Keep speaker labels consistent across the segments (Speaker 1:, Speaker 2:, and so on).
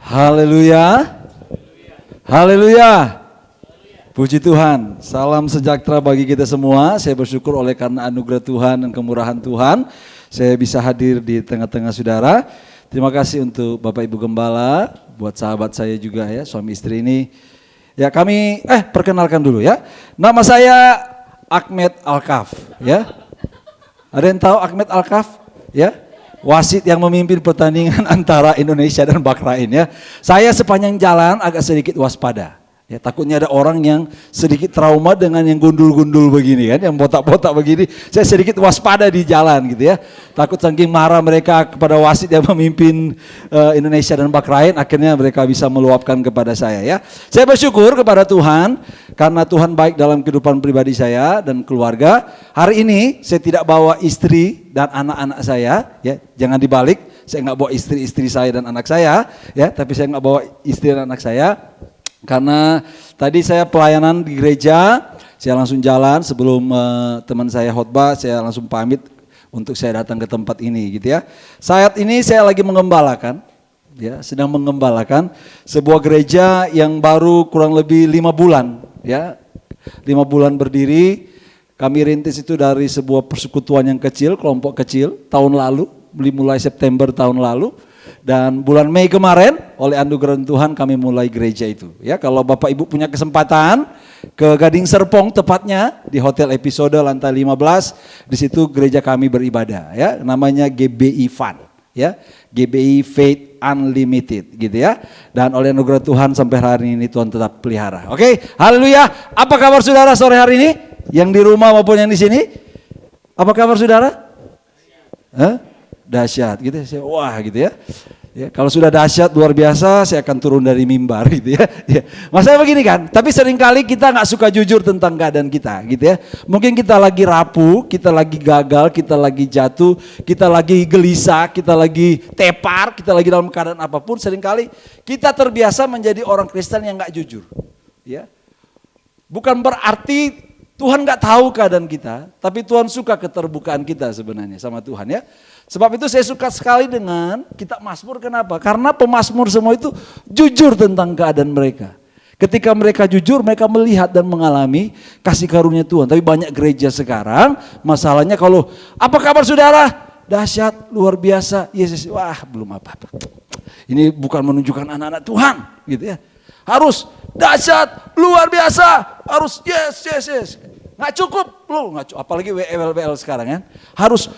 Speaker 1: Haleluya. Haleluya. Puji Tuhan. Salam sejahtera bagi kita semua. Saya bersyukur oleh karena anugerah Tuhan dan kemurahan Tuhan, saya bisa hadir di tengah-tengah saudara. Terima kasih untuk Bapak Ibu Gembala, buat sahabat saya juga ya, suami istri ini. Ya kami, perkenalkan dulu ya. Nama saya Ahmed Alkaf ya. Ada yang tahu Ahmed Alkaf? Ya. Wasit yang memimpin pertandingan antara Indonesia dan Bahrain ya. Saya sepanjang jalan agak sedikit waspada. Ya, takutnya ada orang yang sedikit trauma dengan yang gundul-gundul begini kan, yang botak-botak begini. Saya sedikit waspada di jalan gitu ya. Takut saking marah mereka kepada wasit yang memimpin Indonesia dan Bahrain, akhirnya mereka bisa meluapkan kepada saya ya. Saya bersyukur kepada Tuhan karena Tuhan baik dalam kehidupan pribadi saya dan keluarga. Hari ini saya tidak bawa istri dan anak-anak saya ya. Jangan dibalik, saya nggak bawa istri saya dan anak saya ya, tapi saya nggak bawa istri dan anak saya. Karena tadi saya pelayanan di gereja, saya langsung jalan sebelum teman saya khotbah, saya langsung pamit untuk saya datang ke tempat ini gitu ya. Saat ini saya lagi mengembalakan, ya, sedang mengembalakan sebuah gereja yang baru kurang lebih 5 bulan, ya, 5 bulan berdiri. Kami rintis itu dari sebuah persekutuan yang kecil, kelompok kecil, tahun lalu, mulai September tahun lalu. Dan bulan Mei kemarin oleh anugerah Tuhan kami mulai gereja itu. Ya, kalau Bapak Ibu punya kesempatan ke Gading Serpong tepatnya di Hotel Episode lantai 15, di situ gereja kami beribadah ya, namanya GBI Fun ya. GBI Faith Unlimited gitu ya. Dan oleh anugerah Tuhan sampai hari ini Tuhan tetap pelihara. Oke, haleluya. Apa kabar saudara sore hari ini? Yang di rumah maupun yang di sini? Apa kabar saudara? Dahsyat gitu ya, wah gitu ya. Ya, kalau sudah dahsyat luar biasa, saya akan turun dari mimbar gitu ya. Ya. Masalah begini kan, tapi seringkali kita nggak suka jujur tentang keadaan kita gitu ya. Mungkin kita lagi rapuh, kita lagi gagal, kita lagi jatuh, kita lagi gelisah, kita lagi tepar, kita lagi dalam keadaan apapun. Seringkali kita terbiasa menjadi orang Kristen yang nggak jujur. Ya, bukan berarti Tuhan nggak tahu keadaan kita, tapi Tuhan suka keterbukaan kita sebenarnya sama Tuhan ya. Sebab itu saya suka sekali dengan kitab Mazmur. Kenapa? Karena pemazmur semua itu jujur tentang keadaan mereka. Ketika mereka jujur, mereka melihat dan mengalami kasih karunia Tuhan. Tapi banyak gereja sekarang, masalahnya kalau, apa kabar saudara? Dahsyat, luar biasa, Yesus, wah belum apa-apa. Ini bukan menunjukkan anak-anak Tuhan, gitu ya. Harus dahsyat, luar biasa, harus yes. Nggak cukup, apalagi WL sekarang kan. Harus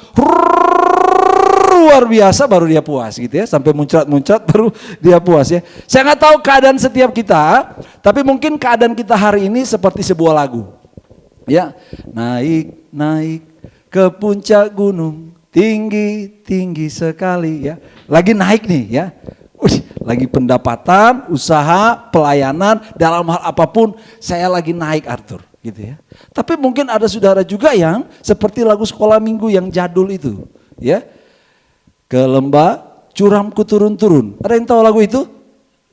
Speaker 1: luar biasa baru dia puas gitu ya, sampai muncrat baru dia puas ya. Saya nggak tahu keadaan setiap kita, tapi mungkin keadaan kita hari ini seperti sebuah lagu ya. Naik ke puncak gunung, tinggi sekali ya. Lagi naik nih ya. Lagi pendapatan, usaha, pelayanan, dalam hal apapun saya lagi naik Arthur gitu ya. Tapi mungkin ada saudara juga yang seperti lagu sekolah minggu yang jadul itu ya. Ke lembah curamku turun-turun. Ada yang tahu lagu itu?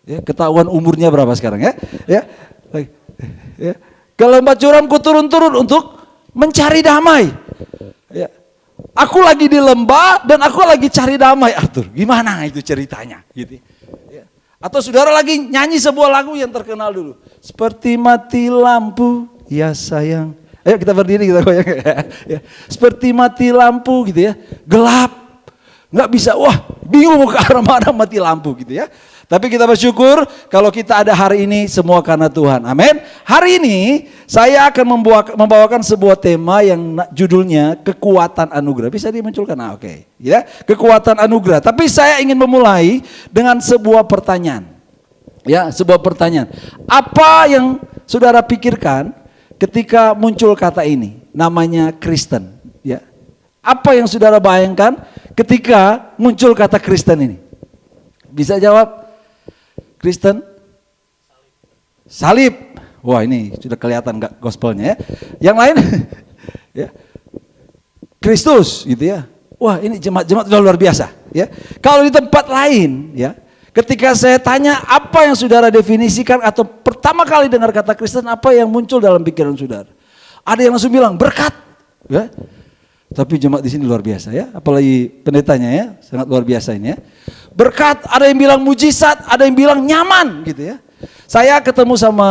Speaker 1: Ya, ketahuan umurnya berapa sekarang ya? Ya. Ke lembah curamku turun-turun untuk mencari damai. Ya. Aku lagi di lembah dan aku lagi cari damai, Arthur. Gimana itu ceritanya? Gitu. Ya. Atau saudara lagi nyanyi sebuah lagu yang terkenal dulu. Seperti mati lampu, ya sayang. Ayo kita berdiri kita goyang. Ya. Seperti mati lampu gitu ya, gelap. Nggak bisa, wah bingung mau ke arah mana mati lampu gitu ya. Tapi kita bersyukur kalau kita ada hari ini semua karena Tuhan. Amin. Hari ini saya akan membawakan sebuah tema yang judulnya kekuatan anugerah. Bisa dimunculkan? Oke. Ya, kekuatan anugerah. Tapi saya ingin memulai dengan sebuah pertanyaan. Ya, sebuah pertanyaan. Apa yang saudara pikirkan ketika muncul kata ini? Namanya Kristen. Ya. Apa yang saudara bayangkan ketika muncul kata Kristen ini? Bisa jawab? Kristen? Salib. Wah ini sudah kelihatan gak gospelnya ya. Yang lain? Ya. Kristus gitu ya. Wah ini jemaat-jemaat sudah luar biasa ya. Kalau di tempat lain ya, ketika saya tanya apa yang saudara definisikan atau pertama kali dengar kata Kristen, apa yang muncul dalam pikiran saudara? Ada yang langsung bilang berkat ya. Tapi jemaat di sini luar biasa ya, apalagi pendetanya ya, sangat luar biasa ini ya. berkat, ada yang bilang mujizat, ada yang bilang nyaman gitu ya. Saya ketemu sama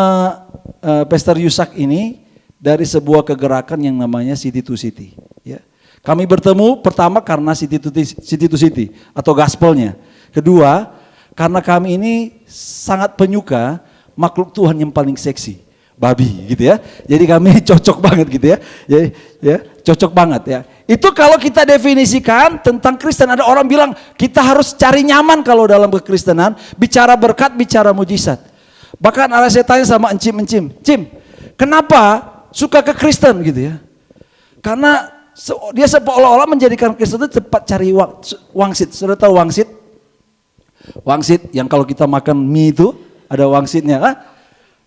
Speaker 1: Pastor Yusak ini dari sebuah kegerakan yang namanya City to City. Ya. Kami bertemu pertama karena City to City atau gospelnya. Kedua, karena kami ini sangat penyuka makhluk Tuhan yang paling seksi, babi gitu ya. Jadi kami cocok banget gitu ya. Jadi ya, cocok banget ya. Itu kalau kita definisikan tentang Kristen, ada orang bilang kita harus cari nyaman kalau dalam kekristenan, bicara berkat, bicara mujizat. Bahkan ada saya tanya sama Encim, kenapa suka ke Kristen gitu ya? Karena dia seolah-olah menjadikan Kristen itu cepat cari wangsit. Sudah tahu wangsit? Wangsit yang kalau kita makan mie itu ada wangsitnya kan?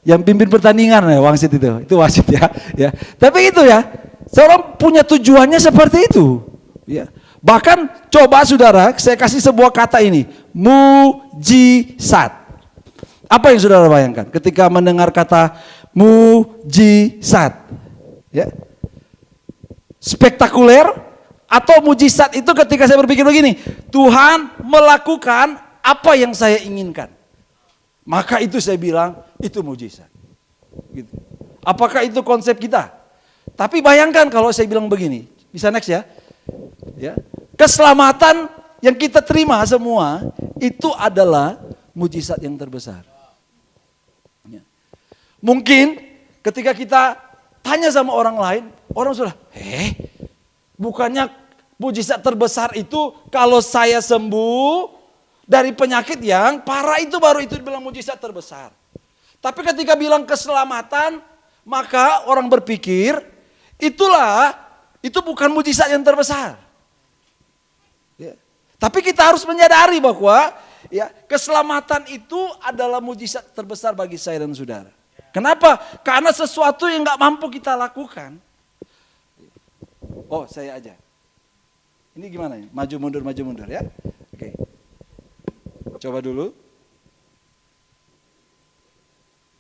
Speaker 1: Yang pimpin pertandingan ya wangsit itu wasit ya. Ya. Tapi itu ya, seorang punya tujuannya seperti itu. Ya. Bahkan coba saudara, saya kasih sebuah kata ini, mujizat. Apa yang saudara bayangkan ketika mendengar kata mujizat? Ya. Spektakuler atau mujizat itu ketika saya berpikir begini, Tuhan melakukan apa yang saya inginkan. Maka itu saya bilang itu mujizat. Gitu. Apakah itu konsep kita? Tapi bayangkan kalau saya bilang begini, bisa next ya. Ya. Keselamatan yang kita terima semua itu adalah mujizat yang terbesar. Ya. Mungkin ketika kita tanya sama orang lain, orang sudah, bukannya mujizat terbesar itu kalau saya sembuh dari penyakit yang parah itu baru itu dibilang mujizat terbesar. Tapi ketika bilang keselamatan, maka orang berpikir itu bukan mujizat yang terbesar. Ya. Tapi kita harus menyadari bahwa ya keselamatan itu adalah mujizat terbesar bagi saya dan saudara. Kenapa? Karena sesuatu yang gak mampu kita lakukan. Oh, saya aja. Ini gimana ya? Maju mundur ya. Oke. Coba dulu.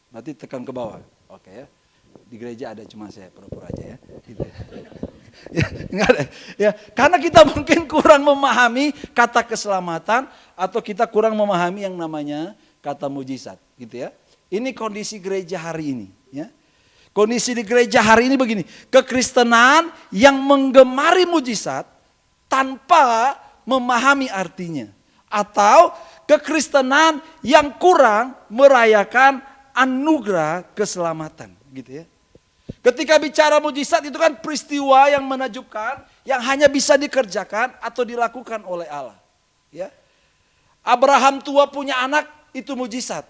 Speaker 1: Berarti tekan ke bawah. Oke ya. Di gereja ada, cuma saya pura-pura aja ya. Gitu. Ya, enggak ada. Ya, karena kita mungkin kurang memahami kata keselamatan atau kita kurang memahami yang namanya kata mujizat, gitu ya. Ini kondisi gereja hari ini, ya. Kondisi di gereja hari ini begini, kekristenan yang menggemari mujizat tanpa memahami artinya, atau kekristenan yang kurang merayakan anugerah keselamatan, gitu ya. Ketika bicara mujizat itu kan peristiwa yang menakjubkan, yang hanya bisa dikerjakan atau dilakukan oleh Allah, ya. Abraham tua punya anak itu mujizat.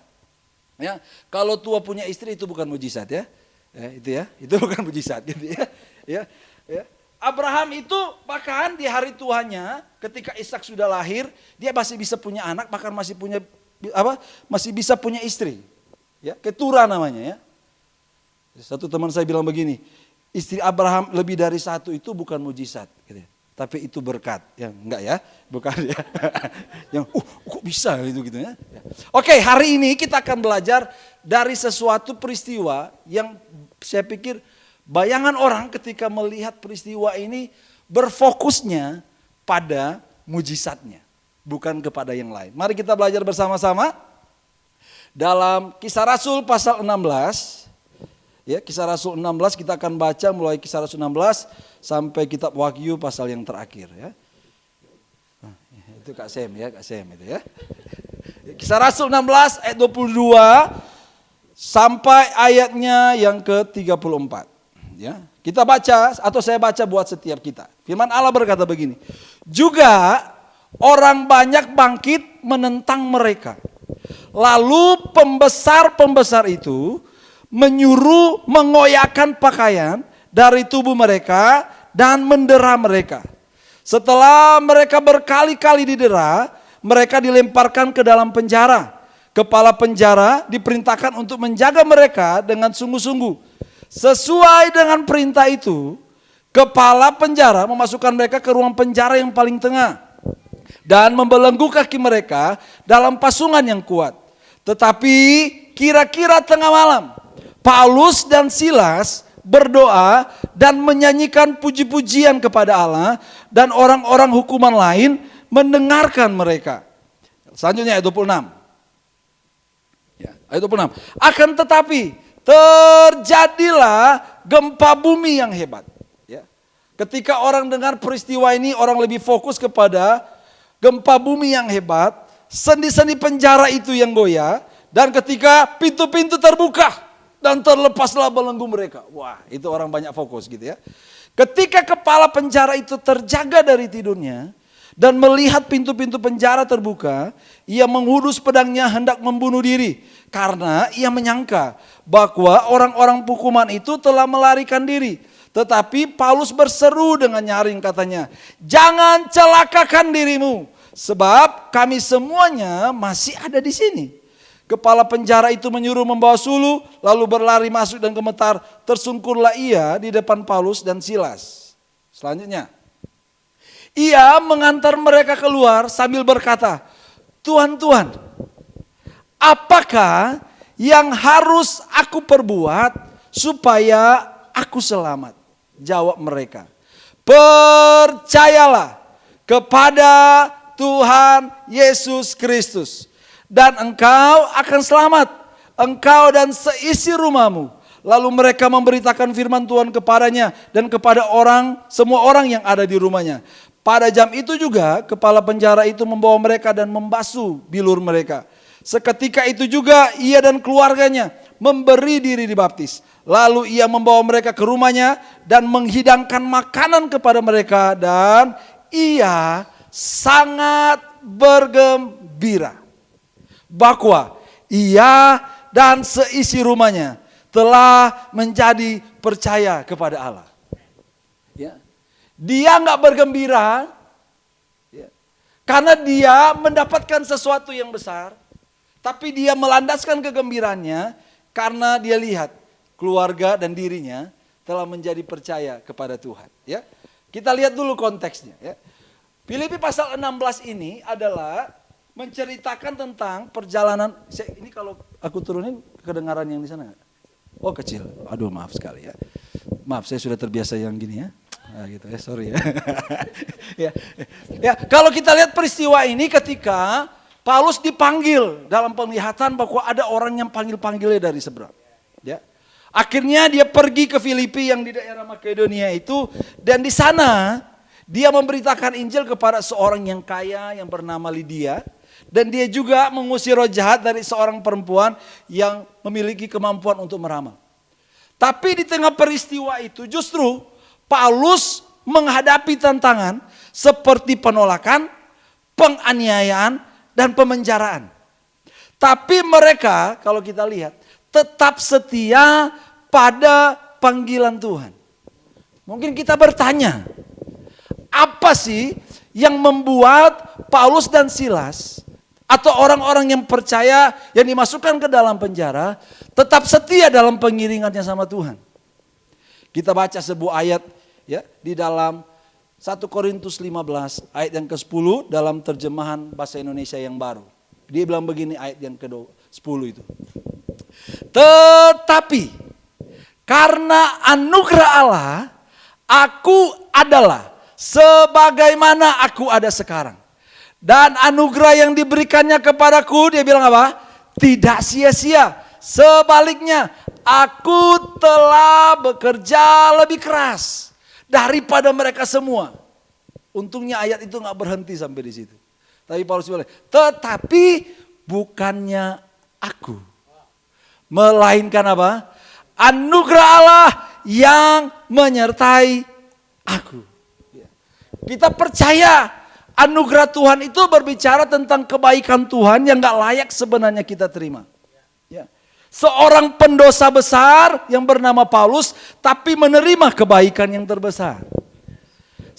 Speaker 1: Ya, kalau tua punya istri itu bukan mujizat ya. Itu bukan mujizat gitu ya. Ya. Abraham itu bahkan di hari tuanya ketika Ishak sudah lahir, dia masih bisa punya anak, bahkan masih bisa punya istri. Ya, keturah namanya ya. Satu teman saya bilang begini, istri Abraham lebih dari satu itu bukan mujizat gitu ya. Tapi itu berkat, yang enggak ya, bukan ya. Yang kok bisa gitu ya. Oke, hari ini kita akan belajar dari sesuatu peristiwa yang saya pikir bayangan orang ketika melihat peristiwa ini berfokusnya pada mujizatnya, bukan kepada yang lain. Mari kita belajar bersama-sama dalam Kisah Rasul pasal 16. Ya, Kisah Rasul 16 kita akan baca mulai Kisah Rasul 16 sampai kitab Wahyu pasal yang terakhir ya. Nah, itu Kak Sem itu ya. Kisah Rasul 16 ayat 22 sampai ayatnya yang ke-34 ya. Kita baca atau saya baca buat setiap kita. Firman Allah berkata begini. Juga orang banyak bangkit menentang mereka. Lalu pembesar-pembesar itu menyuruh mengoyakkan pakaian dari tubuh mereka dan mendera mereka. Setelah mereka berkali-kali didera, mereka dilemparkan ke dalam penjara. Kepala penjara diperintahkan untuk menjaga mereka dengan sungguh-sungguh. Sesuai dengan perintah itu, kepala penjara memasukkan mereka ke ruang penjara yang paling tengah dan membelenggu kaki mereka dalam pasungan yang kuat. Tetapi kira-kira tengah malam, Paulus dan Silas berdoa dan menyanyikan puji-pujian kepada Allah, dan orang-orang hukuman lain mendengarkan mereka. Selanjutnya ayat 26. Ya, ayat 26. Akan tetapi terjadilah gempa bumi yang hebat. Ya. Ketika orang dengar peristiwa ini, orang lebih fokus kepada gempa bumi yang hebat, sendi-sendi penjara itu yang goyah, dan ketika pintu-pintu terbuka dan terlepaslah belenggu mereka. Wah, itu orang banyak fokus gitu ya. Ketika kepala penjara itu terjaga dari tidurnya dan melihat pintu-pintu penjara terbuka, ia menghunus pedangnya hendak membunuh diri karena ia menyangka bahwa orang-orang hukuman itu telah melarikan diri. Tetapi Paulus berseru dengan nyaring katanya, "Jangan celakakan dirimu, sebab kami semuanya masih ada di sini." Kepala penjara itu menyuruh membawa suluh, lalu berlari masuk dan gemetar. Tersungkurlah ia di depan Paulus dan Silas. Selanjutnya, ia mengantar mereka keluar sambil berkata, "Tuhan, Tuhan, apakah yang harus aku perbuat supaya aku selamat?" Jawab mereka, "Percayalah kepada Tuhan Yesus Kristus, dan engkau akan selamat, engkau dan seisi rumahmu." Lalu mereka memberitakan firman Tuhan kepadanya dan kepada semua orang yang ada di rumahnya. Pada jam itu juga kepala penjara itu membawa mereka dan membasuh bilur mereka. Seketika itu juga ia dan keluarganya memberi diri dibaptis. Lalu ia membawa mereka ke rumahnya dan menghidangkan makanan kepada mereka, dan ia sangat bergembira bahwa ia dan seisi rumahnya telah menjadi percaya kepada Allah. Ya. Dia nggak bergembira ya, karena dia mendapatkan sesuatu yang besar, tapi dia melandaskan kegembiraannya karena dia lihat keluarga dan dirinya telah menjadi percaya kepada Tuhan. Ya. Kita lihat dulu konteksnya. Ya. Filipi pasal 16 ini adalah menceritakan tentang perjalanan. Ini kalau aku turunin kedengaran yang di sana. Oh, kecil. Aduh, maaf sekali ya. Maaf, saya sudah terbiasa yang gini ya. Nah, gitu ya, sorry ya. Ya, kalau kita lihat peristiwa ini ketika Paulus dipanggil dalam penglihatan bahwa ada orang yang panggil-panggilnya dari seberang. Ya. Akhirnya dia pergi ke Filipi yang di daerah Makedonia itu, dan di sana dia memberitakan Injil kepada seorang yang kaya yang bernama Lydia. Dan dia juga mengusir roh jahat dari seorang perempuan yang memiliki kemampuan untuk meramal. Tapi di tengah peristiwa itu justru Paulus menghadapi tantangan seperti penolakan, penganiayaan, dan pemenjaraan. Tapi mereka kalau kita lihat tetap setia pada panggilan Tuhan. Mungkin kita bertanya, apa sih yang membuat Paulus dan Silas atau orang-orang yang percaya yang dimasukkan ke dalam penjara tetap setia dalam pengiringannya sama Tuhan? Kita baca sebuah ayat ya di dalam 1 Korintus 15 ayat yang ke-10 dalam terjemahan bahasa Indonesia yang baru. Dia bilang begini ayat yang ke-10 itu. "Tetapi karena anugerah Allah, aku adalah sebagaimana aku ada sekarang. Dan anugerah yang diberikannya kepadaku," dia bilang apa? "Tidak sia-sia. Sebaliknya, aku telah bekerja lebih keras daripada mereka semua." Untungnya ayat itu gak berhenti sampai di situ. Tapi Paulus bilang, "Tetapi bukannya aku, melainkan apa? Anugerah Allah yang menyertai aku." Kita percaya anugerah Tuhan itu berbicara tentang kebaikan Tuhan yang gak layak sebenarnya kita terima. Ya. Seorang pendosa besar yang bernama Paulus tapi menerima kebaikan yang terbesar.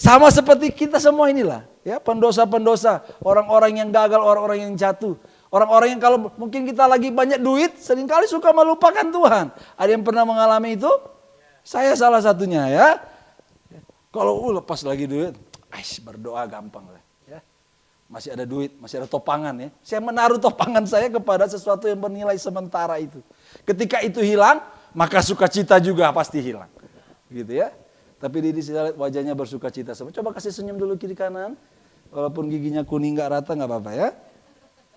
Speaker 1: Sama seperti kita semua inilah. Ya, pendosa-pendosa, orang-orang yang gagal, orang-orang yang jatuh. Orang-orang yang kalau mungkin kita lagi banyak duit, seringkali suka melupakan Tuhan. Ada yang pernah mengalami itu? Saya salah satunya ya. Kalau lepas lagi duit, berdoa gampang lah. Ya. Masih ada duit, masih ada topangan ya. Saya menaruh topangan saya kepada sesuatu yang bernilai sementara itu. Ketika itu hilang, maka sukacita juga pasti hilang. Gitu ya. Tapi Didi saya lihat wajahnya bersukacita. Coba kasih senyum dulu kiri kanan. Walaupun giginya kuning gak rata gak apa-apa ya.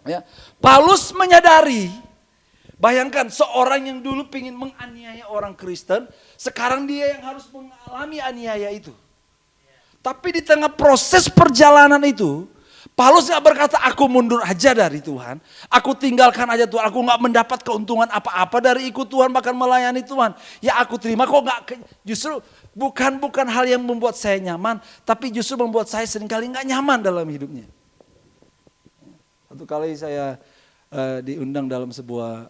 Speaker 1: Ya. Paulus menyadari, bayangkan seorang yang dulu ingin menganiaya orang Kristen, sekarang dia yang harus mengalami aniaya itu. Tapi di tengah proses perjalanan itu, Paulus gak berkata aku mundur aja dari Tuhan. Aku tinggalkan aja Tuhan. Aku gak mendapat keuntungan apa-apa dari ikut Tuhan bahkan melayani Tuhan. Ya aku terima kok gak. Justru bukan hal yang membuat saya nyaman. Tapi justru membuat saya seringkali gak nyaman dalam hidupnya. Satu kali saya diundang dalam sebuah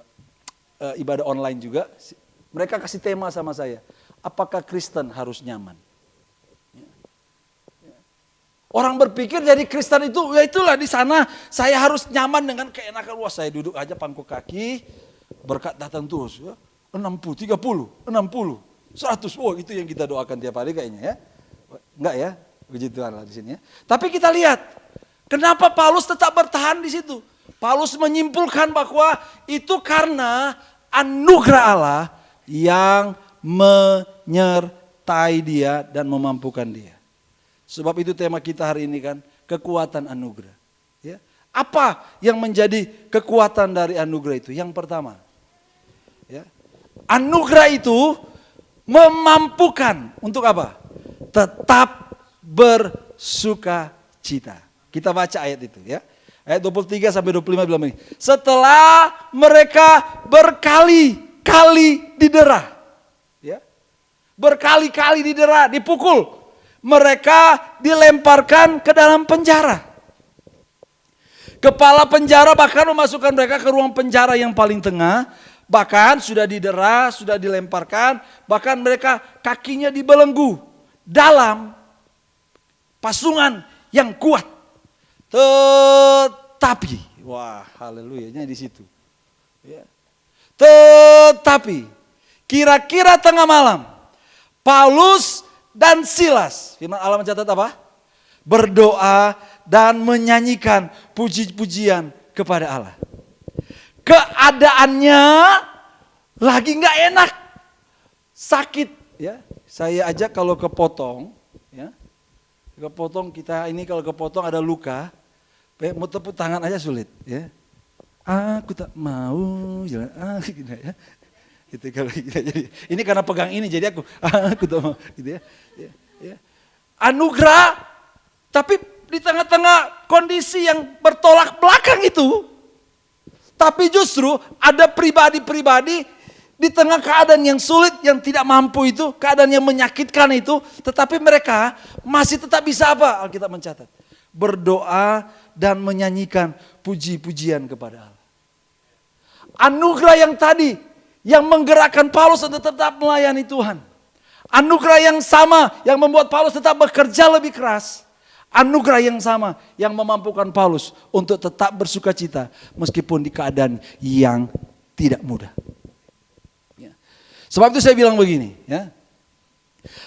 Speaker 1: ibadah online juga. Mereka kasih tema sama saya. Apakah Kristen harus nyaman? Orang berpikir jadi Kristen itu, ya itulah di sana saya harus nyaman dengan keenakan. Wah saya duduk aja pangku kaki, berkat datang terus. Ya. 60, 30, 60, 100. Wah itu yang kita doakan tiap hari kayaknya ya. Enggak ya, begituan lah di sini ya. Tapi kita lihat, kenapa Paulus tetap bertahan di situ. Paulus menyimpulkan bahwa itu karena anugerah Allah yang menyertai dia dan memampukan dia. Sebab itu tema kita hari ini kan, kekuatan anugerah. Ya. Apa yang menjadi kekuatan dari anugerah itu? Yang pertama, ya, anugerah itu memampukan untuk apa? Tetap bersuka cita. Kita baca ayat itu ya. Ayat 23 sampai 25 bilang ini. Setelah mereka berkali-kali didera. Ya. Berkali-kali didera, dipukul. Mereka dilemparkan ke dalam penjara. Kepala penjara bahkan memasukkan mereka ke ruang penjara yang paling tengah. Bahkan sudah didera, sudah dilemparkan. Bahkan mereka kakinya dibelenggu dalam pasungan yang kuat. Tetapi, wah haleluyanya di situ. Ya. Tetapi, kira-kira tengah malam, Paulus dan Silas, firman Allah mencatat apa? Berdoa dan menyanyikan puji-pujian kepada Allah. Keadaannya lagi nggak enak, sakit. Ya, saya aja kalau kepotong, ya, kepotong kita ini kalau kepotong ada luka, mau tepuk tangan aja sulit. Ya, aku tak mau jalan, gitu ya. Gitu, kalau kita jadi ini karena pegang ini jadi aku tahu gitu ya. Ya. Anugerah, tapi di tengah-tengah kondisi yang bertolak belakang itu, tapi justru ada pribadi-pribadi di tengah keadaan yang sulit, yang tidak mampu itu, keadaan yang menyakitkan itu, tetapi mereka masih tetap bisa apa? Alkitab mencatat, berdoa dan menyanyikan puji-pujian kepada Allah. Anugerah yang tadi yang menggerakkan Paulus untuk tetap melayani Tuhan. Anugerah yang sama yang membuat Paulus tetap bekerja lebih keras. Anugerah yang sama yang memampukan Paulus untuk tetap bersuka cita meskipun di keadaan yang tidak mudah. Ya. Sebab itu saya bilang begini. Ya.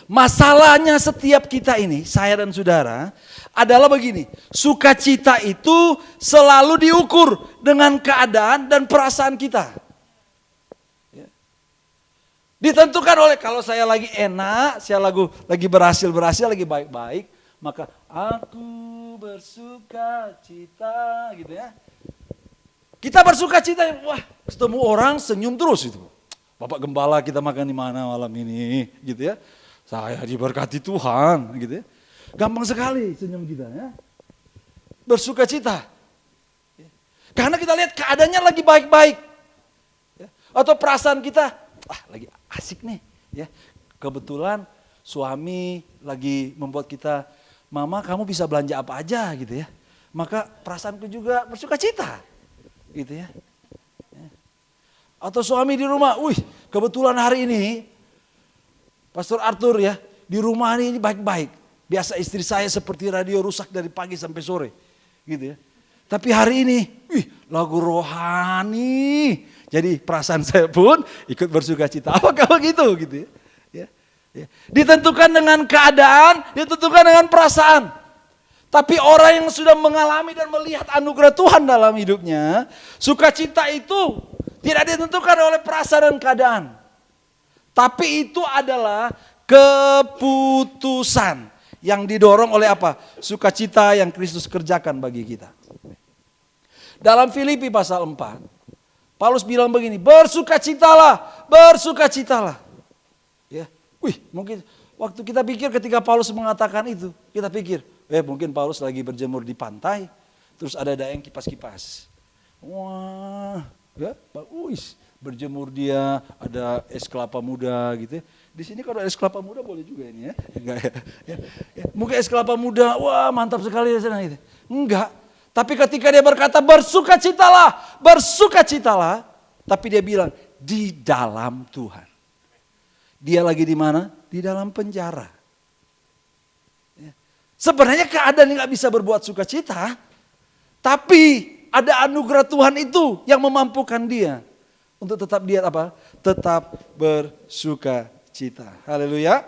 Speaker 1: Masalahnya setiap kita ini, saya dan saudara, adalah begini. Sukacita itu selalu diukur dengan keadaan dan perasaan kita. Ditentukan oleh kalau saya lagi enak, saya lagi berhasil, lagi baik-baik, maka aku bersuka cita gitu ya. Kita bersuka cita, wah ketemu orang senyum terus itu. Bapak Gembala kita makan di mana malam ini gitu ya. Saya diberkati Tuhan gitu ya. Gampang sekali senyum kita ya. Bersuka cita. Karena kita lihat keadaannya lagi baik-baik. Atau perasaan kita, lagi asik nih ya. Kebetulan suami lagi membuat kita, mama kamu bisa belanja apa aja gitu ya. Maka perasaanku juga bersuka cita gitu ya. Atau suami di rumah, kebetulan hari ini Pastor Arthur ya di rumah ini baik-baik. Biasa istri saya seperti radio rusak dari pagi sampai sore gitu ya. Tapi hari ini, lagu rohani. Jadi perasaan saya pun ikut bersuka cita. Apakah begitu gitu ya? Ya. Ditentukan dengan keadaan, ditentukan dengan perasaan. Tapi orang yang sudah mengalami dan melihat anugerah Tuhan dalam hidupnya, sukacita itu tidak ditentukan oleh perasaan dan keadaan. Tapi itu adalah keputusan yang didorong oleh apa? Sukacita yang Kristus kerjakan bagi kita. Dalam Filipi pasal 4, Paulus bilang begini, bersukacitalah, bersukacitalah. Ya, mungkin waktu kita pikir ketika Paulus mengatakan itu, kita pikir, mungkin Paulus lagi berjemur di pantai, terus ada yang kipas-kipas. Wah, ya, berjemur dia, ada es kelapa muda gitu. Di sini kalau es kelapa muda boleh juga ini ya. Enggak ya. Mungkin es kelapa muda, wah mantap sekali di sana gitu. Enggak. Tapi ketika dia berkata bersukacitalah, bersukacitalah, tapi dia bilang di dalam Tuhan. Dia lagi di mana? Di dalam penjara. Sebenarnya keadaan nggak bisa berbuat sukacita, tapi ada anugerah Tuhan itu yang memampukan dia untuk tetap dia apa? Tetap bersukacita. Haleluya.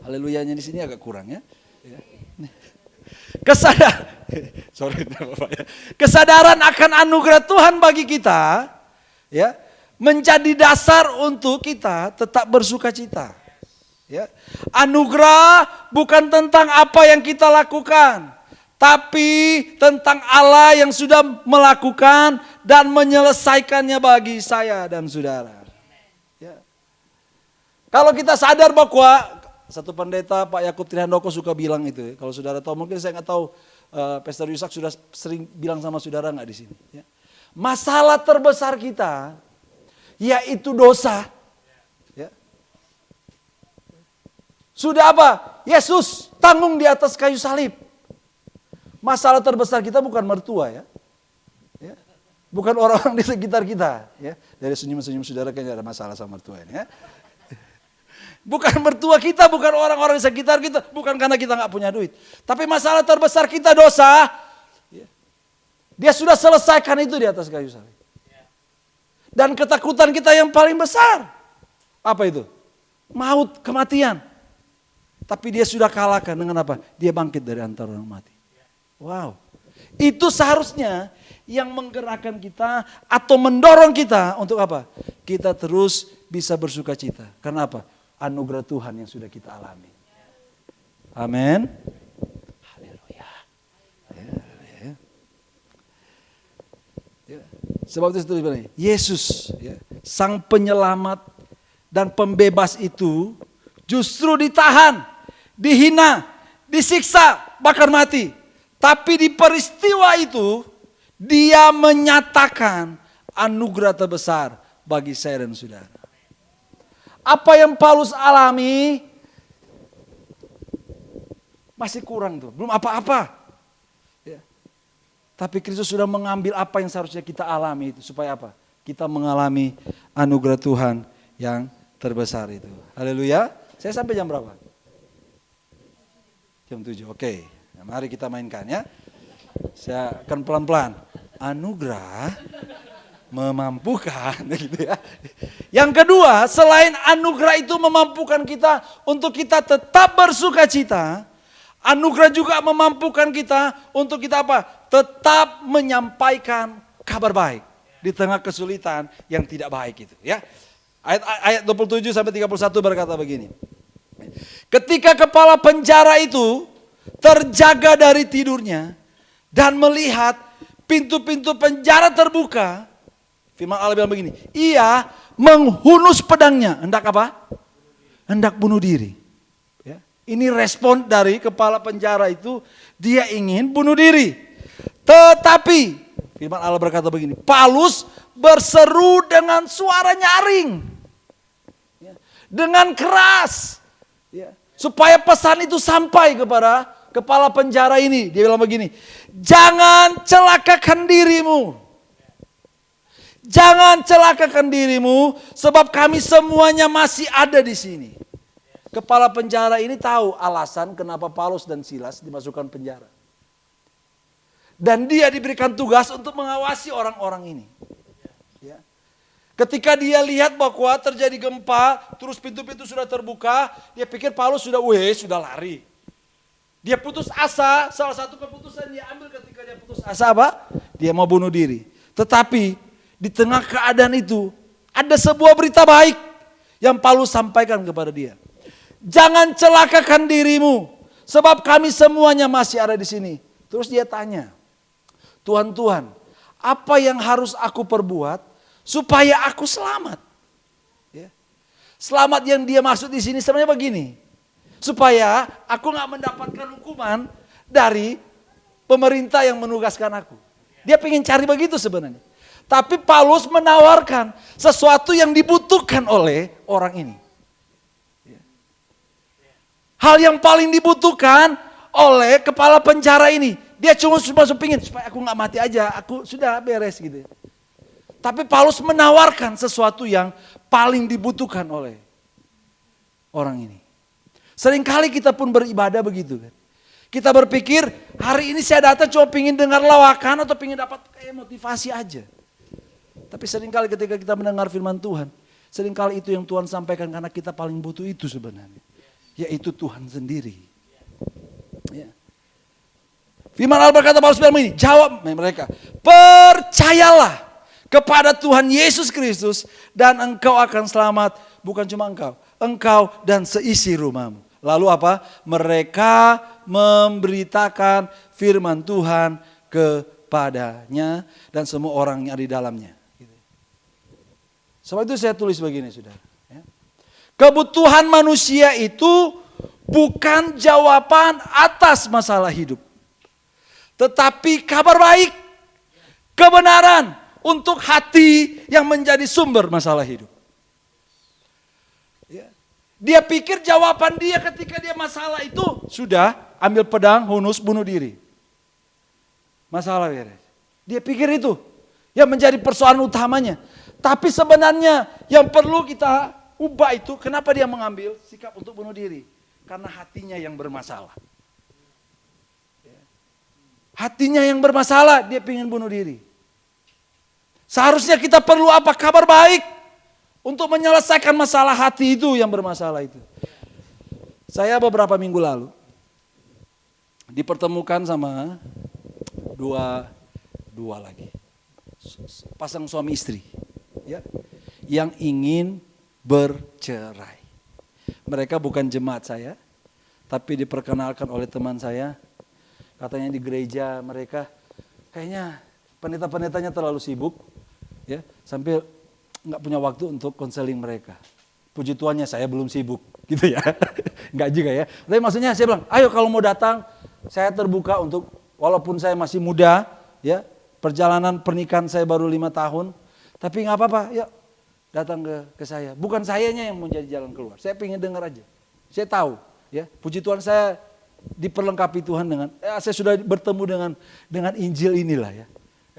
Speaker 1: Haleluyanya di sini agak kurang ya. Kesadaran akan anugerah Tuhan bagi kita, ya, menjadi dasar untuk kita tetap bersukacita. Ya. Anugerah bukan tentang apa yang kita lakukan, tapi tentang Allah yang sudah melakukan dan menyelesaikannya bagi saya dan saudara. Ya. Kalau kita sadar bahwa satu pendeta Pak Yakub Trihandoko suka bilang itu, ya. Kalau saudara tahu, mungkin saya nggak tahu, Pastor Yusak sudah sering bilang sama saudara nggak di sini. Ya. Masalah terbesar kita yaitu dosa. Ya. Sudah apa? Yesus tanggung di atas kayu salib. Masalah terbesar kita bukan mertua ya. Ya. Bukan orang-orang di sekitar kita. Ya. Dari senyum-senyum saudara kayaknya ada masalah sama mertua ini ya. Bukan mertua kita, bukan orang-orang di sekitar kita, bukan karena kita nggak punya duit. Tapi masalah terbesar kita dosa. Ya. Dia sudah selesaikan itu di atas kayu salib. Dan ketakutan kita yang paling besar. Apa itu? Maut, kematian. Tapi dia sudah kalahkan dengan apa? Dia bangkit dari antara orang mati. Wow. Itu seharusnya yang menggerakkan kita atau mendorong kita untuk apa? Kita terus bisa bersuka cita. Karena apa? Anugerah Tuhan yang sudah kita alami. Amin. Haleluya. Ya. Sebab itu sebenarnya Yesus, ya, Sang Penyelamat dan Pembebas itu justru ditahan, dihina, disiksa, bahkan mati. Tapi di peristiwa itu dia menyatakan anugerah terbesar bagi saya dan saudara. Apa yang Paulus alami masih kurang tuh, belum apa-apa. Ya. Tapi Kristus sudah mengambil apa yang seharusnya kita alami itu supaya apa? Kita mengalami anugerah Tuhan yang terbesar itu. Haleluya. Saya sampai jam berapa? Jam 7. Oke. Nah, mari kita mainkan ya. Saya akan pelan-pelan. Anugerah memampukan gitu ya. Yang kedua, selain anugerah itu memampukan kita untuk kita tetap bersukacita, anugerah juga memampukan kita untuk kita apa? Tetap menyampaikan kabar baik di tengah kesulitan yang tidak baik itu ya. Ayat 27 sampai 31 berkata begini. Ketika kepala penjara itu terjaga dari tidurnya dan melihat pintu-pintu penjara terbuka, firman Allah bilang begini, ia menghunus pedangnya, hendak apa? Hendak bunuh diri. Ya. Ini respon dari kepala penjara itu, dia ingin bunuh diri. Tetapi, firman Allah berkata begini, Paulus berseru dengan suara nyaring. Ya. Dengan keras. Ya. Supaya pesan itu sampai kepada kepala penjara ini. Dia bilang begini, jangan celakakan dirimu. Jangan celakakan dirimu sebab kami semuanya masih ada di sini. Kepala penjara ini tahu alasan kenapa Paulus dan Silas dimasukkan penjara. Dan dia diberikan tugas untuk mengawasi orang-orang ini. Ya. Ketika dia lihat bahwa terjadi gempa, terus pintu-pintu sudah terbuka, dia pikir Paulus sudah lari. Dia putus asa, salah satu keputusan dia ambil ketika dia putus asa apa? Dia mau bunuh diri. Tetapi di tengah keadaan itu ada sebuah berita baik yang Paulus sampaikan kepada dia. Jangan celakakan dirimu sebab kami semuanya masih ada di sini. Terus dia tanya, Tuhan, apa yang harus aku perbuat supaya aku selamat. Ya. Selamat yang dia maksud di sini sebenarnya begini. Supaya aku gak mendapatkan hukuman dari pemerintah yang menugaskan aku. Dia pengen cari begitu sebenarnya. Tapi Paulus menawarkan sesuatu yang dibutuhkan oleh orang ini. Hal yang paling dibutuhkan oleh kepala penjara ini. Dia cuma pingin supaya aku gak mati aja, aku sudah beres gitu. Tapi Paulus menawarkan sesuatu yang paling dibutuhkan oleh orang ini. Seringkali kita pun beribadah begitu kan. Kita berpikir hari ini saya datang cuma pingin dengar lawakan atau pingin dapat motivasi aja. Tapi seringkali ketika kita mendengar firman Tuhan, seringkali itu yang Tuhan sampaikan karena kita paling butuh itu sebenarnya. Yaitu Tuhan sendiri. Ya. Firman Allah berkata Paulus bilang ini, jawab mereka, percayalah kepada Tuhan Yesus Kristus dan engkau akan selamat. Bukan cuma engkau dan seisi rumahmu. Lalu apa? Mereka memberitakan firman Tuhan kepadanya dan semua orang yang ada di dalamnya. Sebab itu saya tulis begini, saudara. Kebutuhan manusia itu bukan jawaban atas masalah hidup. Tetapi kabar baik, kebenaran untuk hati yang menjadi sumber masalah hidup. Dia pikir jawaban dia ketika dia masalah itu sudah ambil pedang, hunus, bunuh diri. Masalah beres. Dia pikir itu yang menjadi persoalan utamanya. Tapi sebenarnya yang perlu kita ubah itu kenapa dia mengambil sikap untuk bunuh diri? Karena hatinya yang bermasalah. Hatinya yang bermasalah, dia ingin bunuh diri. Seharusnya kita perlu apa? Kabar baik. Untuk menyelesaikan masalah hati itu yang bermasalah itu. Saya beberapa minggu lalu dipertemukan sama dua lagi. Pasang suami istri. Ya, yang ingin bercerai. Mereka bukan jemaat saya. Tapi diperkenalkan oleh teman saya. Katanya di gereja mereka kayaknya pendeta-pendetanya terlalu sibuk. Ya, sampai nggak punya waktu untuk konseling mereka. Puji Tuhannya saya belum sibuk, gitu ya. Nggak juga ya. Tapi maksudnya saya bilang, ayo kalau mau datang, saya terbuka untuk, walaupun saya masih muda, ya perjalanan pernikahan saya baru 5 tahun, tapi nggak apa-apa, yuk datang ke saya. Bukan sayanya yang menjadi jalan keluar, saya pengen dengar aja. Saya tahu, ya puji Tuhan saya diperlengkapi Tuhan dengan, saya sudah bertemu dengan Injil inilah ya.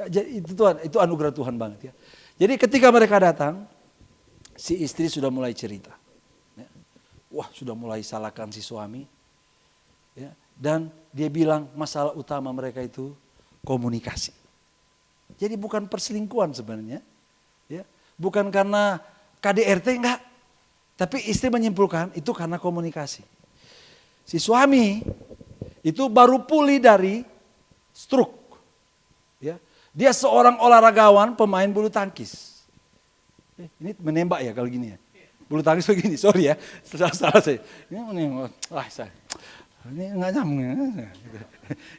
Speaker 1: Jadi itu Tuhan, itu anugerah Tuhan banget ya. Jadi ketika mereka datang, si istri sudah mulai cerita. Ya. Wah sudah mulai salahkan si suami. Ya. Dan dia bilang masalah utama mereka itu komunikasi. Jadi bukan perselingkuhan sebenarnya. Ya. Bukan karena KDRT enggak. Tapi istri menyimpulkan itu karena komunikasi. Si suami itu baru pulih dari stroke. Ya. Dia seorang olahragawan, pemain bulu tangkis. Ini menembak ya kalau gini ya. Bulu tangkis begini, sorry ya. Salah saya. Ini nggak nyambung.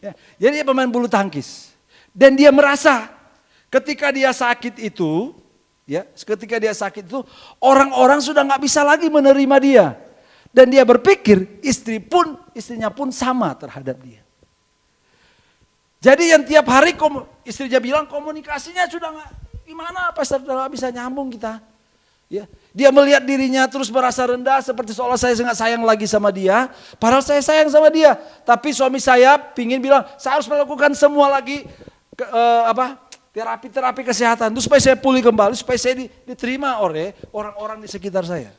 Speaker 1: Ya, jadi dia pemain bulu tangkis. Dan dia merasa ketika dia sakit itu, orang-orang sudah nggak bisa lagi menerima dia. Dan dia berpikir istrinya pun sama terhadap dia. Jadi yang tiap hari istrinya bilang komunikasinya sudah nggak gimana, pastor nggak bisa nyambung kita. Ya, dia melihat dirinya terus merasa rendah seperti seolah saya nggak sayang lagi sama dia. Padahal saya sayang sama dia. Tapi suami saya pingin bilang saya harus melakukan semua lagi terapi kesehatan. Terus supaya saya pulih kembali, supaya saya diterima oleh orang-orang di sekitar saya.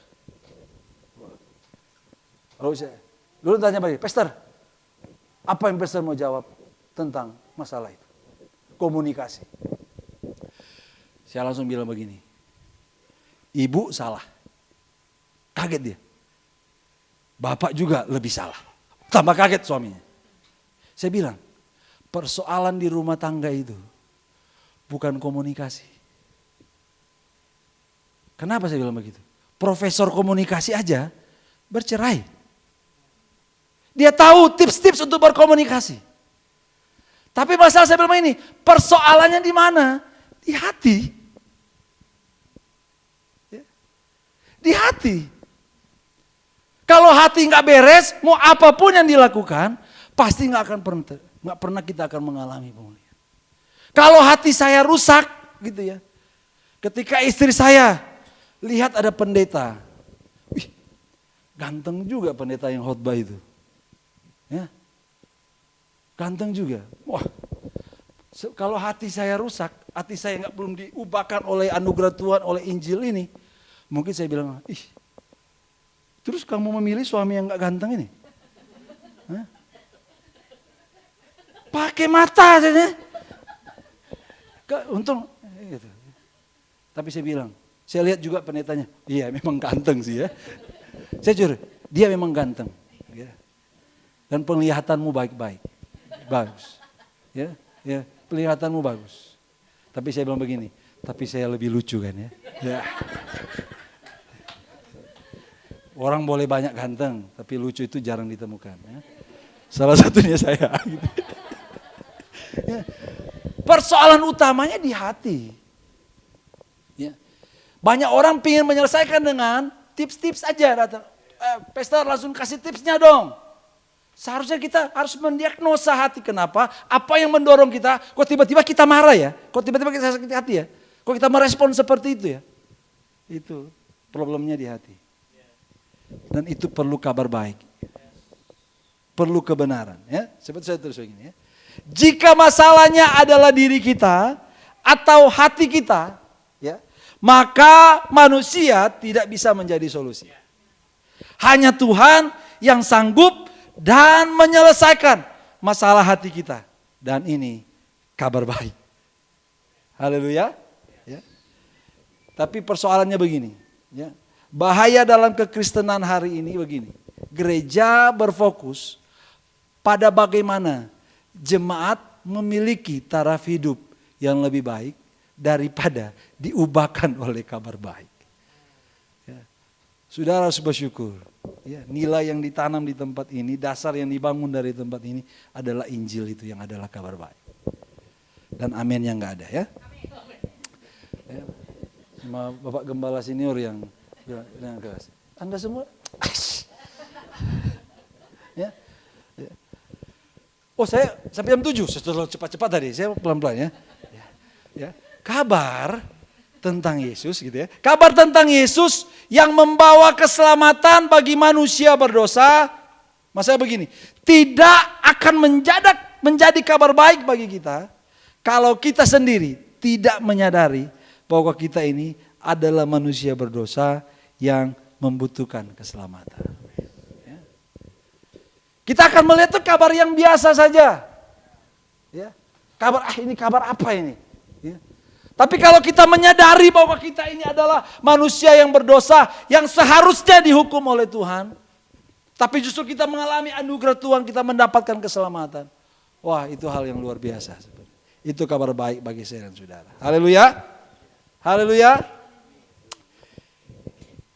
Speaker 1: Lalu tanya balik, pastor, apa yang pastor mau jawab tentang masalah itu? Komunikasi. Saya langsung bilang begini, ibu salah. Kaget dia. Bapak juga lebih salah. Tambah kaget suaminya. Saya bilang, persoalan di rumah tangga itu bukan komunikasi. Kenapa saya bilang begitu? Profesor komunikasi aja bercerai. Dia tahu tips-tips untuk berkomunikasi. Tapi masalah saya bilang ini, persoalannya di mana? Di hati. Di hati. Kalau hati nggak beres, mau apapun yang dilakukan, pasti nggak pernah kita akan mengalami pemulihan. Kalau hati saya rusak, gitu ya. Ketika istri saya lihat ada pendeta, wih, ganteng juga pendeta yang khotbah itu, ya, ganteng juga. Wah, kalau hati saya rusak, hati saya belum diubahkan oleh anugerah Tuhan, oleh Injil ini, mungkin saya bilang, ih, terus kamu memilih suami yang gak ganteng ini? Hah? Pakai mata saja. Untung, gitu. Tapi saya bilang, saya lihat juga pendetanya, iya memang ganteng sih ya. Saya jujur, dia memang ganteng. Ya. Dan penglihatanmu baik-baik, bagus. Ya, penglihatanmu bagus. Tapi saya bilang begini, tapi saya lebih lucu kan ya. Ya. Orang boleh banyak ganteng, tapi lucu itu jarang ditemukan. Ya. Salah satunya saya. Gitu. Ya. Persoalan utamanya di hati. Ya. Banyak orang ingin menyelesaikan dengan tips-tips aja. Pastor langsung kasih tipsnya dong. Seharusnya kita harus mendiagnosa hati. Kenapa? Apa yang mendorong kita? Kok tiba-tiba kita marah ya? Kok tiba-tiba kita sakit hati ya? Kok kita merespon seperti itu ya? Itu problemnya di hati. Dan itu perlu kabar baik. Perlu kebenaran. Ya. Seperti saya terus begini ya. Jika masalahnya adalah diri kita atau hati kita, ya, maka manusia tidak bisa menjadi solusi. Hanya Tuhan yang sanggup dan menyelesaikan masalah hati kita. Dan ini kabar baik. Haleluya. Ya. Tapi persoalannya begini. Ya. Bahaya dalam kekristenan hari ini begini. Gereja berfokus pada bagaimana jemaat memiliki taraf hidup yang lebih baik daripada diubahkan oleh kabar baik. Ya. Saudara harus bersyukur. Ya, nilai yang ditanam di tempat ini, dasar yang dibangun dari tempat ini adalah Injil itu yang adalah kabar baik. Dan amin yang nggak ada ya. Ya. Sama Bapak Gembala Senior yang keras. Anda semua, ya. Ya. Oh saya sampai jam 7, setelah cepat-cepat tadi, saya pelan-pelan ya. Ya. Kabar tentang Yesus gitu ya. Kabar tentang Yesus yang membawa keselamatan bagi manusia berdosa. Maksudnya begini, tidak akan menjadi kabar baik bagi kita kalau kita sendiri tidak menyadari bahwa kita ini adalah manusia berdosa yang membutuhkan keselamatan. Ya. Kita akan melihat itu kabar yang biasa saja. Ya. Kabar, ini kabar apa ini? Ya. Tapi kalau kita menyadari bahwa kita ini adalah manusia yang berdosa, yang seharusnya dihukum oleh Tuhan, tapi justru kita mengalami anugerah Tuhan, kita mendapatkan keselamatan. Wah, itu hal yang luar biasa. Itu kabar baik bagi saya dan saudara. Haleluya. Haleluya.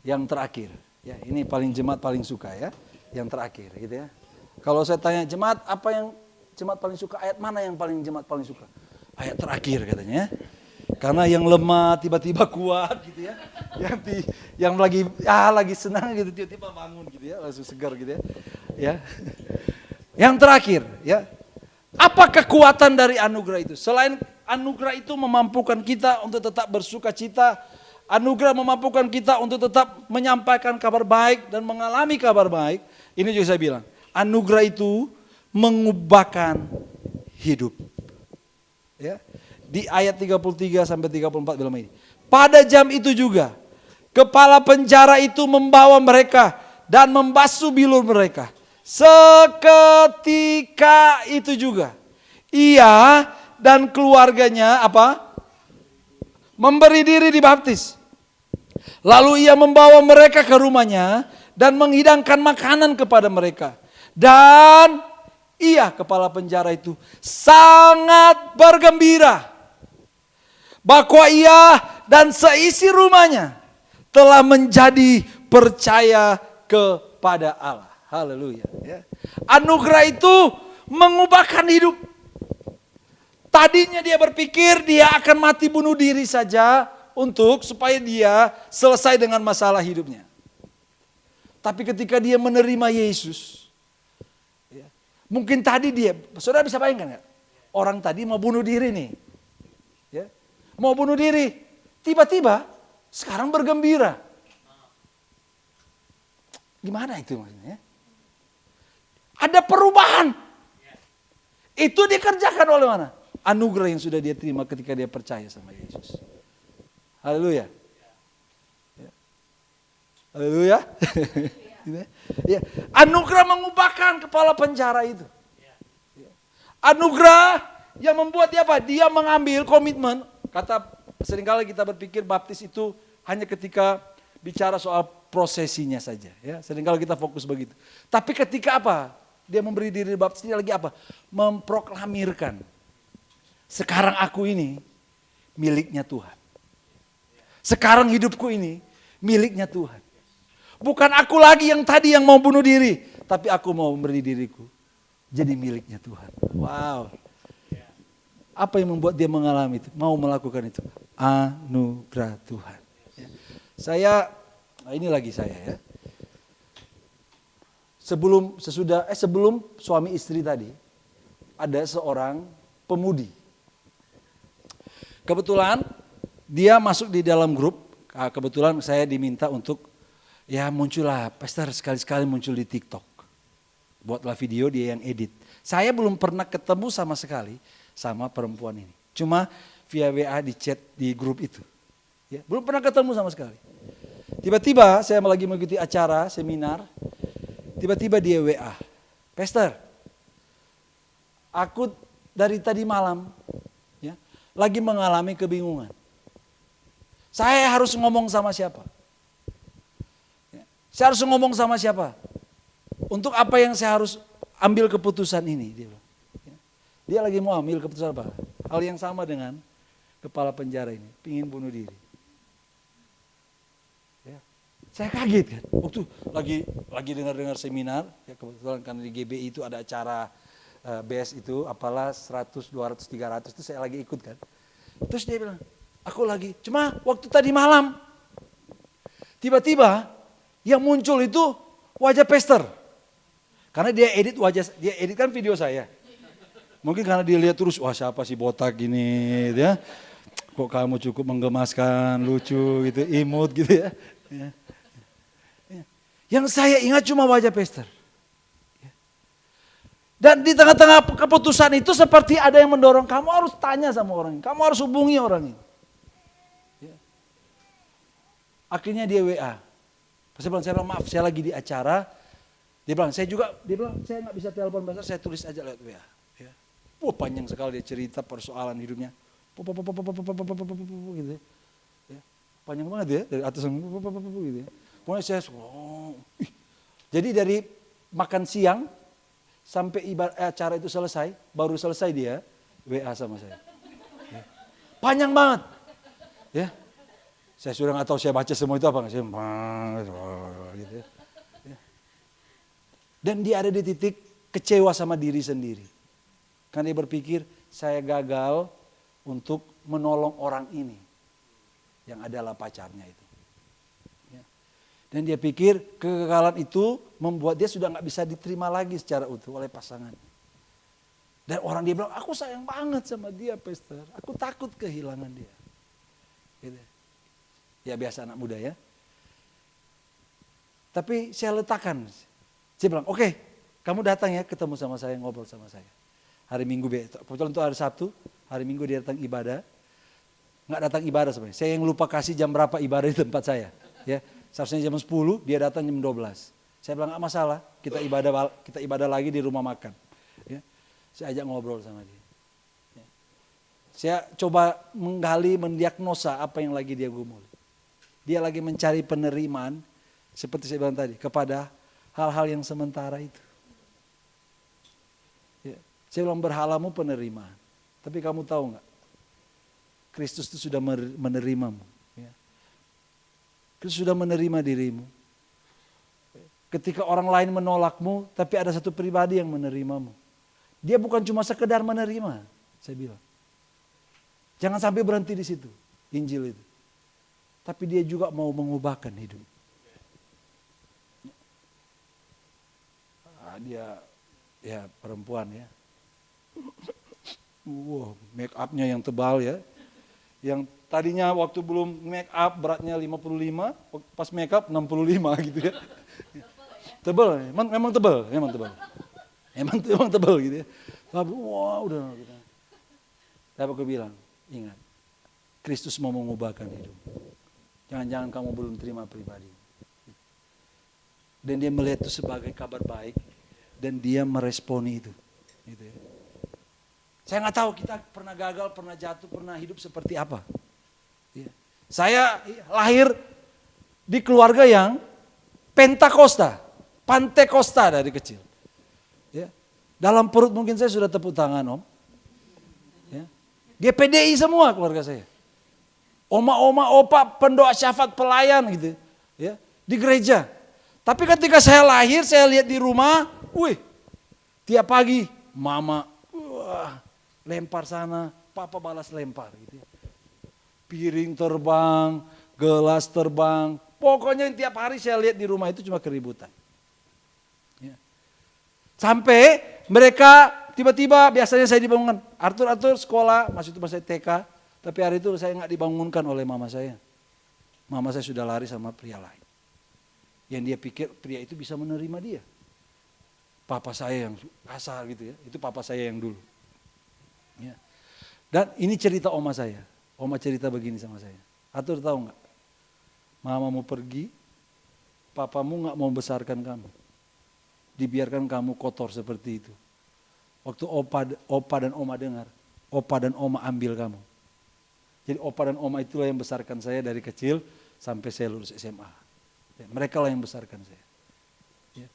Speaker 1: Yang terakhir, ya ini paling jemaat paling suka ya, yang terakhir gitu ya. Kalau saya tanya jemaat apa yang jemaat paling suka, ayat mana yang paling jemaat paling suka? Ayat terakhir katanya. Karena yang lemah tiba-tiba kuat gitu ya. Yang lagi senang gitu tiba-tiba bangun gitu ya, langsung segar gitu ya. Ya. Yang terakhir ya. Apa kekuatan dari anugerah itu? Selain anugerah itu memampukan kita untuk tetap bersuka cita, anugerah memampukan kita untuk tetap menyampaikan kabar baik dan mengalami kabar baik. Ini juga saya bilang, anugerah itu mengubahkan hidup. Ya. Di ayat 33 sampai 34 bilang ini. Pada jam itu juga, kepala penjara itu membawa mereka dan membasuh bilur mereka. Seketika itu juga, ia dan keluarganya apa? Memberi diri dibaptis. Lalu ia membawa mereka ke rumahnya dan menghidangkan makanan kepada mereka. Dan ia, kepala penjara itu, sangat bergembira bahwa ia dan seisi rumahnya telah menjadi percaya kepada Allah. Haleluya. Ya. Anugerah itu mengubahkan hidup. Tadinya dia berpikir dia akan mati bunuh diri saja supaya dia selesai dengan masalah hidupnya. Tapi ketika dia menerima Yesus, mungkin tadi saudara bisa bayangkan nggak? Orang tadi mau bunuh diri nih, mau bunuh diri, tiba-tiba sekarang bergembira. Gimana itu maksudnya? Ada perubahan. Itu dikerjakan oleh mana? Anugerah yang sudah dia terima ketika dia percaya sama Yesus. Haleluya. Haleluya. Ya. Anugerah mengubahkan kepala penjara itu. Anugerah yang membuat dia apa? Dia mengambil komitmen. Seringkali kita berpikir baptis itu hanya ketika bicara soal prosesinya saja. Ya. Seringkali kita fokus begitu. Tapi ketika apa? Dia memberi diri baptis, dia lagi apa? Memproklamirkan. Sekarang aku ini miliknya Tuhan. Sekarang hidupku ini miliknya Tuhan. Bukan aku lagi yang tadi yang mau bunuh diri. Tapi aku mau memberi diriku jadi miliknya Tuhan. Wow. Apa yang membuat dia mengalami itu? Mau melakukan itu? Anugerah Tuhan. Ini lagi saya ya. Sebelum suami istri tadi, ada seorang pemudi. Kebetulan dia masuk di dalam grup, kebetulan saya diminta untuk muncullah, pastor sekali-sekali muncul di TikTok. Buatlah video, dia yang edit. Saya belum pernah ketemu sama sekali sama perempuan ini. Cuma via WA di chat di grup itu. Ya, belum pernah ketemu sama sekali. Tiba-tiba saya lagi mengikuti acara, seminar. Tiba-tiba dia WA. Pastor, aku dari tadi malam lagi mengalami kebingungan. Saya harus ngomong sama siapa? Saya harus ngomong sama siapa? Untuk apa yang saya harus ambil keputusan ini? Dia lagi mau ambil keputusan apa? Hal yang sama dengan kepala penjara ini. Pingin bunuh diri. Saya kaget kan. Waktu lagi dengar seminar. Kebetulan karena di GBI itu ada acara BS itu apalah 100, 200, 300 itu saya lagi ikut kan. Terus dia bilang, aku lagi, cuma waktu tadi malam tiba-tiba yang muncul itu wajah pastor. Karena dia editkan video saya. Mungkin karena dia lihat terus, wah siapa sih botak gini gitu ya. Kok kamu cukup menggemaskan, lucu gitu, imut gitu ya. Yang saya ingat cuma wajah pastor. Dan di tengah-tengah keputusan itu seperti ada yang mendorong, kamu harus tanya sama orang ini, kamu harus hubungi orang ini. Akhirnya dia WA. Saya bilang maaf, saya lagi di acara. Dia bilang saya nggak bisa telepon besar, saya tulis aja lewat WA. Wah panjang sekali dia cerita persoalan hidupnya. Gitu. Panjang banget ya dari atas gitu. Pokoknya saya jadi dari makan siang sampai acara itu selesai, baru selesai dia WA sama saya. Panjang banget. Ya. Saya sudah nggak tahu saya baca semua itu apa nggak. Gitu. Dan dia ada di titik kecewa sama diri sendiri. Karena dia berpikir saya gagal untuk menolong orang ini yang adalah pacarnya itu. Dan dia pikir kegagalan itu membuat dia sudah nggak bisa diterima lagi secara utuh oleh pasangan. Dan orang dia bilang, aku sayang banget sama dia, pastor. Aku takut kehilangan dia. Gitu. Ya biasa anak muda ya. Tapi saya letakkan. Saya bilang, oke, kamu datang ya ketemu sama saya, ngobrol sama saya. Hari Minggu, kebetulan itu hari Sabtu, hari Minggu dia datang ibadah. Nggak datang ibadah sebenarnya. Saya yang lupa kasih jam berapa ibadah di tempat saya. Ya. Seharusnya jam 10, dia datang jam 12. Saya bilang nggak masalah, kita ibadah lagi di rumah makan. Ya. Saya ajak ngobrol sama dia. Ya. Saya coba menggali, mendiagnosa apa yang lagi dia gumul. Dia lagi mencari penerimaan, seperti saya bilang tadi, kepada hal-hal yang sementara itu. Ya. Saya bilang berhalamu penerimaan. Tapi kamu tahu nggak? Kristus itu sudah menerimamu. Kristus sudah menerima dirimu. Ketika orang lain menolakmu, tapi ada satu pribadi yang menerimamu. Dia bukan cuma sekedar menerima, saya bilang. Jangan sampai berhenti di situ, Injil itu. Tapi dia juga mau mengubahkan hidup. Dia ya perempuan ya. Wow, make upnya yang tebal ya. Yang tadinya waktu belum make up beratnya 55, pas make up 65 gitu ya. Tebal, memang tebal. Emang tebal gitu ya. Tapi wow udah gitu. Tapi aku bilang, ingat, Kristus mau mengubahkan hidup. Jangan-jangan kamu belum terima pribadi. Dan dia melihat itu sebagai kabar baik. Dan dia meresponi itu. Gitu ya. Saya nggak tahu kita pernah gagal, pernah jatuh, pernah hidup seperti apa. Ya. Saya lahir di keluarga yang Pantekosta dari kecil. Ya. Dalam perut mungkin saya sudah tepuk tangan Om. Ya. GPDI semua keluarga saya. Oma, opa, pendoa syafaat pelayan gitu. Ya. Di gereja. Tapi ketika saya lahir, saya lihat di rumah, tiap pagi mama lempar sana, papa balas lempar gitu ya. Piring terbang, gelas terbang, pokoknya tiap hari saya lihat di rumah itu cuma keributan. Ya. Sampai mereka tiba-tiba biasanya saya dibangunkan, Arthur sekolah, masih itu masih TK, tapi hari itu saya nggak dibangunkan oleh mama saya. Mama saya sudah lari sama pria lain. Yang dia pikir pria itu bisa menerima dia. Papa saya yang kasar gitu ya, itu papa saya yang dulu. Ya. Dan ini cerita oma saya. Oma cerita begini sama saya. Arthur tahu nggak? Mamamu pergi, papamu nggak mau besarkan kamu. Dibiarkan kamu kotor seperti itu. Waktu opa dan oma dengar, opa dan oma ambil kamu. Jadi opa dan oma itulah yang besarkan saya dari kecil sampai saya lulus SMA. Ya, mereka lah yang besarkan saya. Ya.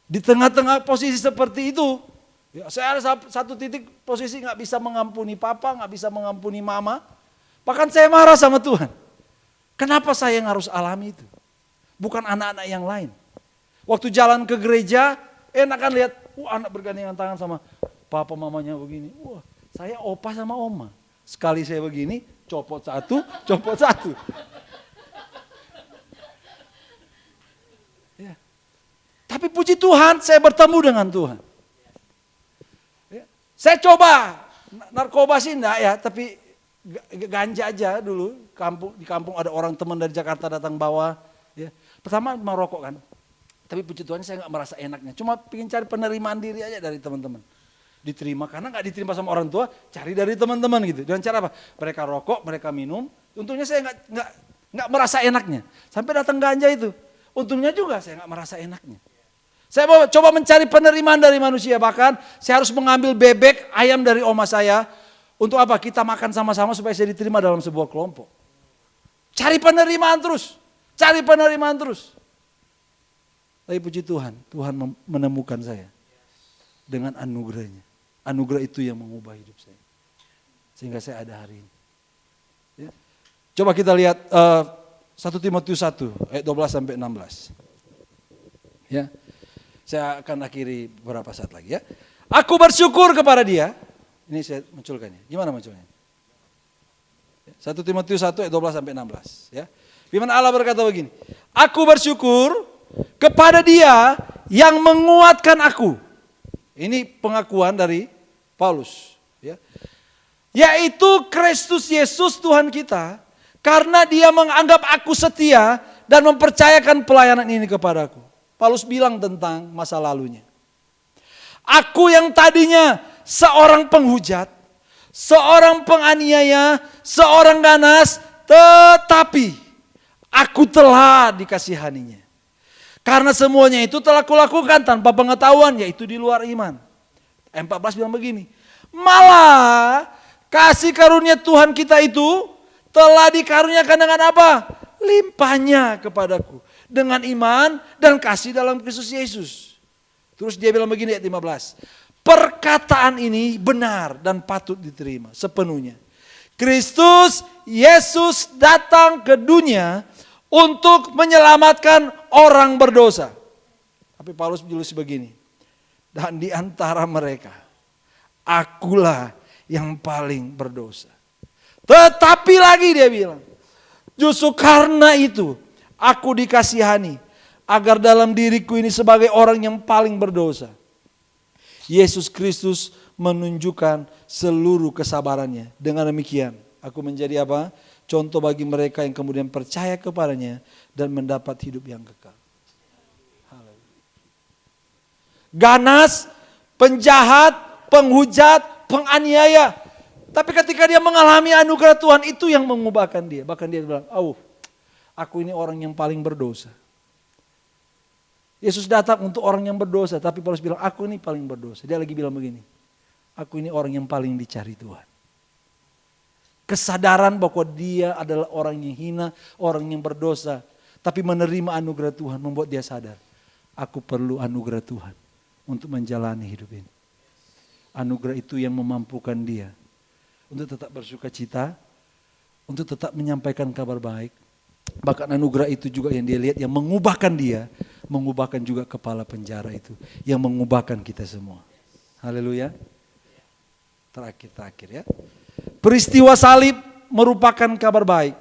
Speaker 1: Di tengah-tengah posisi seperti itu, ya, saya ada satu titik posisi nggak bisa mengampuni papa, nggak bisa mengampuni mama. Bahkan saya marah sama Tuhan. Kenapa saya yang harus alami itu? Bukan anak-anak yang lain. Waktu jalan ke gereja, enak kan lihat, anak bergandengan tangan sama papa mamanya begini. Wah, saya opa sama oma. Sekali saya begini, copot satu. Ya. Tapi puji Tuhan, saya bertemu dengan Tuhan. Ya. Saya coba, narkoba sih enggak ya, tapi ganja aja dulu. Di kampung ada orang teman dari Jakarta datang bawa. Ya. Pertama merokok kan. Tapi puji Tuhan saya nggak merasa enaknya. Cuma pengen cari penerimaan diri aja dari teman-teman. Diterima, karena nggak diterima sama orang tua, cari dari teman-teman gitu. Dengan cara apa? Mereka rokok, mereka minum. Untungnya saya nggak merasa enaknya. Sampai datang ganja itu. Untungnya juga saya nggak merasa enaknya. Saya mau coba mencari penerimaan dari manusia. Bahkan saya harus mengambil bebek, ayam dari oma saya. Untuk apa? Kita makan sama-sama supaya saya diterima dalam sebuah kelompok. Cari penerimaan terus. Tapi puji Tuhan, Tuhan menemukan saya dengan anugerahnya. Anugerah itu yang mengubah hidup saya. Sehingga saya ada hari ini. Ya. Coba kita lihat 1 Timotius 1 ayat 12 sampai 16. Ya. Saya akan akhiri beberapa saat lagi ya. Aku bersyukur kepada dia. Ini saya munculkannya. Gimana munculnya? 1 Timotius 1 ayat 12 sampai 16. Ya. Firman Allah berkata begini. Aku bersyukur kepada dia yang menguatkan aku. Ini pengakuan dari Paulus. Ya. Yaitu Kristus Yesus Tuhan kita. Karena dia menganggap aku setia dan mempercayakan pelayanan ini kepadaku. Paulus bilang tentang masa lalunya. Aku yang tadinya seorang penghujat, seorang penganiaya, seorang ganas, tetapi aku telah dikasihaninya. Karena semuanya itu telah kulakukan tanpa pengetahuan, yaitu di luar iman. Ayat 14 bilang begini, malah kasih karunia Tuhan kita itu telah dikaruniakan dengan apa? Limpahnya kepadaku. Dengan iman dan kasih dalam Kristus Yesus. Terus dia bilang begini ayat 15. Perkataan ini benar dan patut diterima sepenuhnya. Kristus Yesus datang ke dunia untuk menyelamatkan orang berdosa. Tapi Paulus menulis begini. Dan di antara mereka, akulah yang paling berdosa. Tetapi lagi dia bilang, justru karena itu aku dikasihani, agar dalam diriku ini sebagai orang yang paling berdosa, Yesus Kristus menunjukkan seluruh kesabarannya. Dengan demikian aku menjadi apa? Contoh bagi mereka yang kemudian percaya kepadanya dan mendapat hidup yang kekal. Ganas, penjahat, penghujat, penganiaya. Tapi ketika dia mengalami anugerah Tuhan, itu yang mengubahkan dia. Bahkan dia bilang, aku ini orang yang paling berdosa. Yesus datang untuk orang yang berdosa, tapi Paulus bilang, aku ini paling berdosa. Dia lagi bilang begini, aku ini orang yang paling dicari Tuhan. Kesadaran bahwa dia adalah orang yang hina, orang yang berdosa. Tapi menerima anugerah Tuhan membuat dia sadar, aku perlu anugerah Tuhan untuk menjalani hidup ini. Anugerah itu yang memampukan dia untuk tetap bersuka cita, untuk tetap menyampaikan kabar baik. Bahkan anugerah itu juga yang dia lihat, yang mengubahkan dia, mengubahkan juga kepala penjara itu, yang mengubahkan kita semua. Haleluya. Terakhir ya. Peristiwa salib merupakan kabar baik,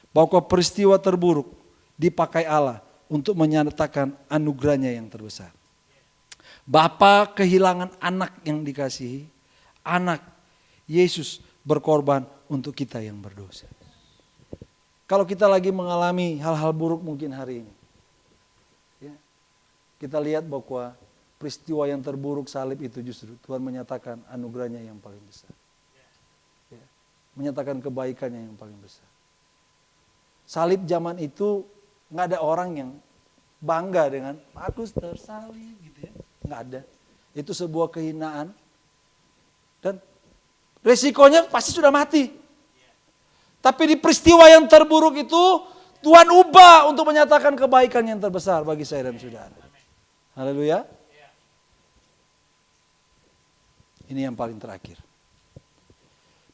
Speaker 1: bahwa peristiwa terburuk dipakai Allah untuk menyatakan anugerahnya yang terbesar. Bapa kehilangan anak yang dikasihi, anak Yesus berkorban untuk kita yang berdosa. Kalau kita lagi mengalami hal-hal buruk mungkin hari ini, ya, kita lihat bahwa peristiwa yang terburuk salib itu justru Tuhan menyatakan anugerahnya yang paling besar. Ya, menyatakan kebaikannya yang paling besar. Salib zaman itu nggak ada orang yang bangga dengan aku tersalib gitu ya. Nggak ada. Itu sebuah kehinaan. Dan resikonya pasti sudah mati. Tapi di peristiwa yang terburuk itu Tuhan ubah untuk menyatakan kebaikan yang terbesar bagi saya dan saudara. Haleluya. Ini yang paling terakhir.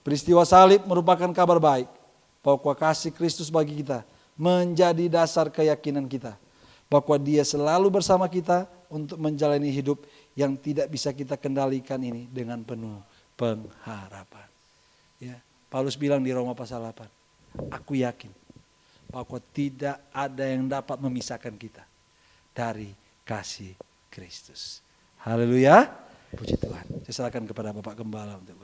Speaker 1: Peristiwa salib merupakan kabar baik bahwa kasih Kristus bagi kita menjadi dasar keyakinan kita bahwa Dia selalu bersama kita untuk menjalani hidup yang tidak bisa kita kendalikan ini dengan penuh pengharapan. Ya, Paulus bilang di Roma pasal 8, aku yakin bahwa tidak ada yang dapat memisahkan kita dari kasih Kristus. Haleluya, puji Tuhan. Saya serahkan kepada Bapak Gembala untuk